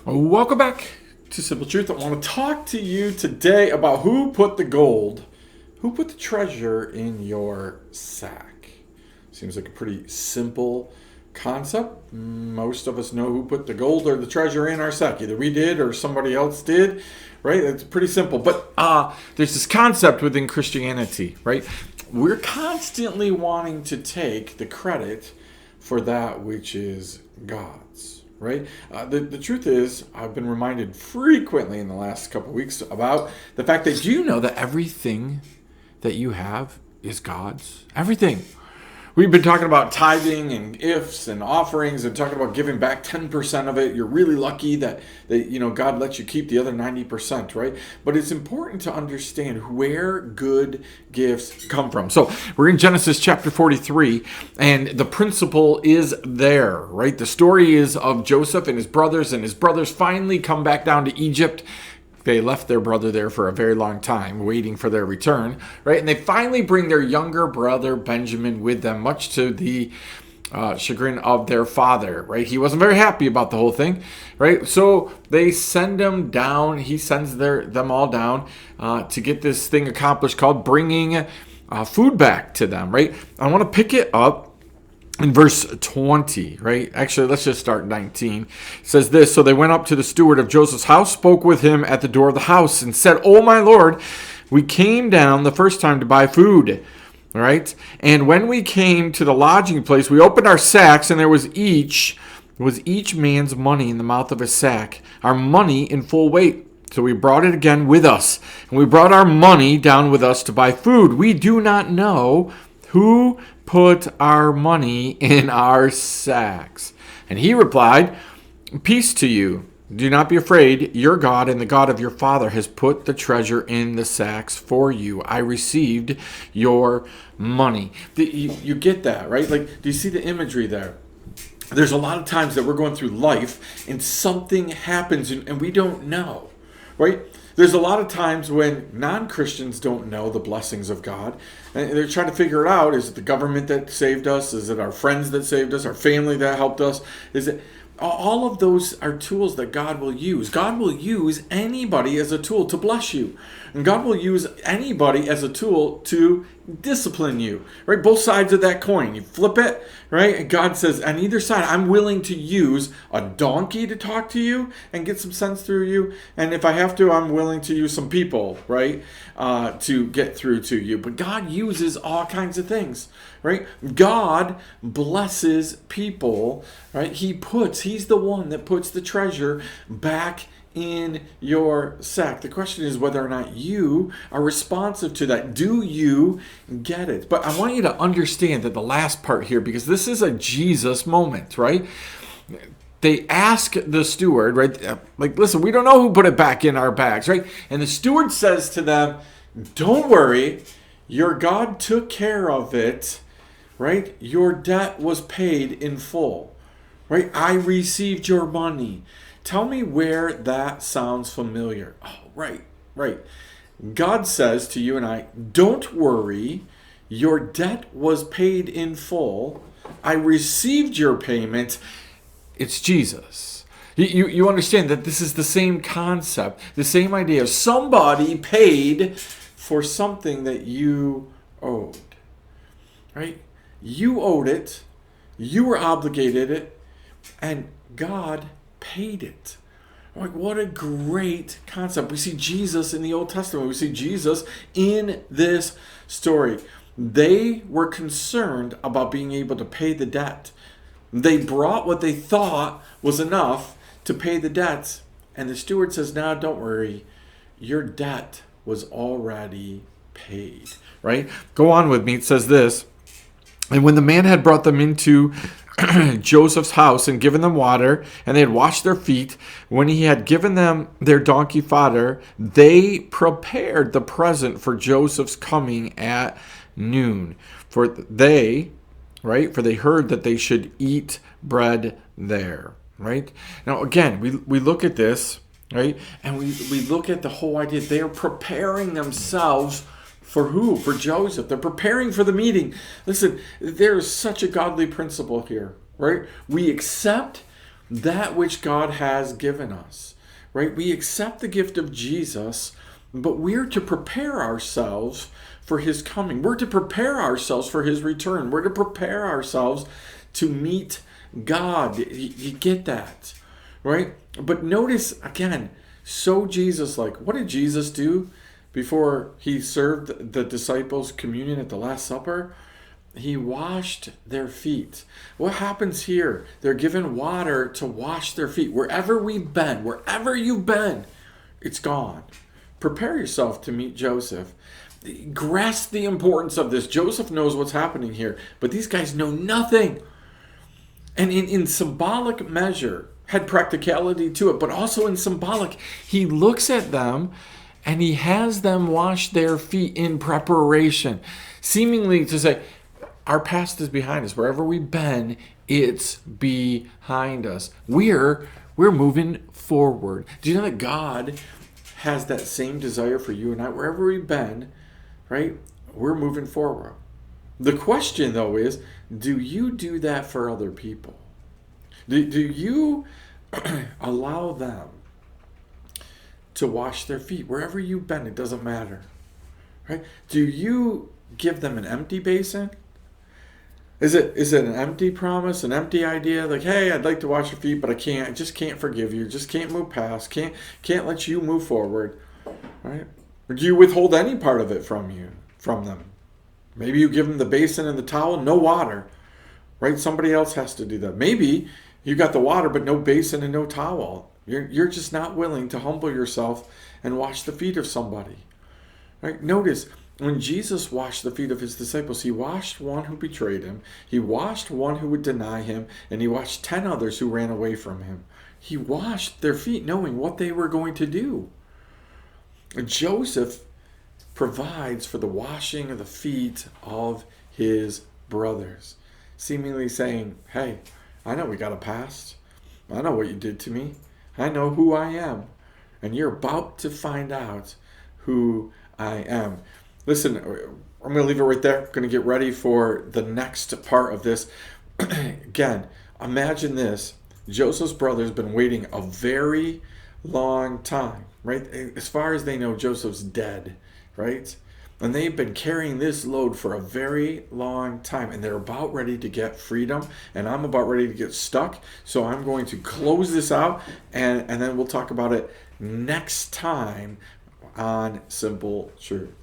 Welcome back to Simple Truth. I want to talk to you today about who put the treasure in your sack. Seems like a pretty simple concept. Most of us know who put the gold or the treasure in our sack. Either we did or somebody else did, right? It's pretty simple. But there's this concept within Christianity, right? We're constantly wanting to take the credit for that which is God's. Right? The truth is, I've been reminded frequently in the last couple of weeks about the fact that you know that everything that you have is God's. Everything. We've been talking about tithing and ifs and offerings and talking about giving back 10% of it. You're really lucky that God lets you keep the other 90%, right? But it's important to understand where good gifts come from. So we're in Genesis chapter 43, and the principle is there, right? The story is of Joseph and his brothers finally come back down to Egypt. They left their brother there for a very long time, waiting for their return, right? And they finally bring their younger brother, Benjamin, with them, much to the chagrin of their father, right? He wasn't very happy about the whole thing, right? So they send him down. He sends them all down to get this thing accomplished called bringing food back to them, right? I want to pick it up in verse 20, right? Actually, let's just start 19. It says this: So they went up to the steward of Joseph's house, spoke with him at the door of the house, and said, "Oh, my lord, we came down the first time to buy food." All right? And when we came to the lodging place, we opened our sacks, and there was each man's money in the mouth of his sack, our money in full weight. So we brought it again with us, and we brought our money down with us to buy food. We do not know who put our money in our sacks. And he replied, "Peace to you. Do not be afraid. Your God and the God of your father has put the treasure in the sacks for you. I received your money." You get that, right? Like, do you see the imagery there? There's a lot of times that we're going through life and something happens and we don't know, right? There's a lot of times when non-Christians don't know the blessings of God. And they're trying to figure it out. Is it the government that saved us? Is it our friends that saved us? Our family that helped us? Is it... All of those are tools that God will use. God will use anybody as a tool to bless you. And God will use anybody as a tool to discipline you. Right? Both sides of that coin. You flip it, right? And God says, on either side, I'm willing to use a donkey to talk to you and get some sense through you. And if I have to, I'm willing to use some people, right? To get through to you. But God uses all kinds of things, right? God blesses people, right? He's the one that puts the treasure back in your sack. The question is whether or not you are responsive to that. Do you get it? But I want you to understand that the last part here, because this is a Jesus moment, right? They ask the steward, right? Like, listen, we don't know who put it back in our bags, right? And the steward says to them, "Don't worry, your God took care of it, right? Your debt was paid in full, right? I received your money." Tell me where that sounds familiar. Oh, right. God says to you and I, don't worry, your debt was paid in full. I received your payment. It's Jesus. You understand that this is the same concept, the same idea. Somebody paid for something that you owed, right? You owed it. You were obligated it. And God paid it. Like, what a great concept. We see Jesus in the Old Testament. We see Jesus in this story. They were concerned about being able to pay the debt. They brought what they thought was enough to pay the debts. And the steward says, "No, don't worry. Your debt was already paid." Right? Go on with me. It says this: "And when the man had brought them into Joseph's house and given them water, and they had washed their feet, when he had given them their donkey fodder, they prepared the present for Joseph's coming at noon. For they heard that they should eat bread there." Right? Now, again, we look at this, right? And we look at the whole idea. They are preparing themselves for who? For Joseph. They're preparing for the meeting. Listen, there is such a godly principle here, right? We accept that which God has given us, right? We accept the gift of Jesus, but we're to prepare ourselves for his coming. We're to prepare ourselves for his return. We're to prepare ourselves to meet God. You get that, right? But notice again, so Jesus-like. What did Jesus do before he served the disciples communion at the Last Supper? He washed their feet. What happens here? They're given water to wash their feet. Wherever we've been, wherever you've been, it's gone. Prepare yourself to meet Joseph. Grasp the importance of this. Joseph knows what's happening here, but these guys know nothing. And in symbolic measure, had practicality to it, but also in symbolic, he looks at them and he has them wash their feet in preparation, seemingly to say, our past is behind us. Wherever we've been, it's behind us. We're moving forward. Do you know that God has that same desire for you and I? Wherever we've been, right? We're moving forward. The question, though, is, do you do that for other people? Do you allow them to wash their feet? Wherever you've been, it doesn't matter. Right? Do you give them an empty basin? Is it an empty promise, an empty idea? Like, hey, I'd like to wash your feet, but I can't. I just can't forgive you. Just can't move past. Can't let you move forward. Right? Or do you withhold any part of it from them? Maybe you give them the basin and the towel, no water. Right? Somebody else has to do that. Maybe you got the water, but no basin and no towel. You're just not willing to humble yourself and wash the feet of somebody. Right? Notice, when Jesus washed the feet of his disciples, he washed one who betrayed him, he washed one who would deny him, and he washed 10 others who ran away from him. He washed their feet knowing what they were going to do. Joseph provides for the washing of the feet of his brothers, seemingly saying, hey, I know we got a past. I know what you did to me. I know who I am. And you're about to find out who I am. Listen, I'm going to leave it right there. I'm going to get ready for the next part of this. Again, imagine this. Joseph's brother's been waiting a very long time, right? As far as they know, Joseph's dead, right? And they've been carrying this load for a very long time, and they're about ready to get freedom, and I'm about ready to get stuck. So I'm going to close this out, and then we'll talk about it next time on Simple Truth.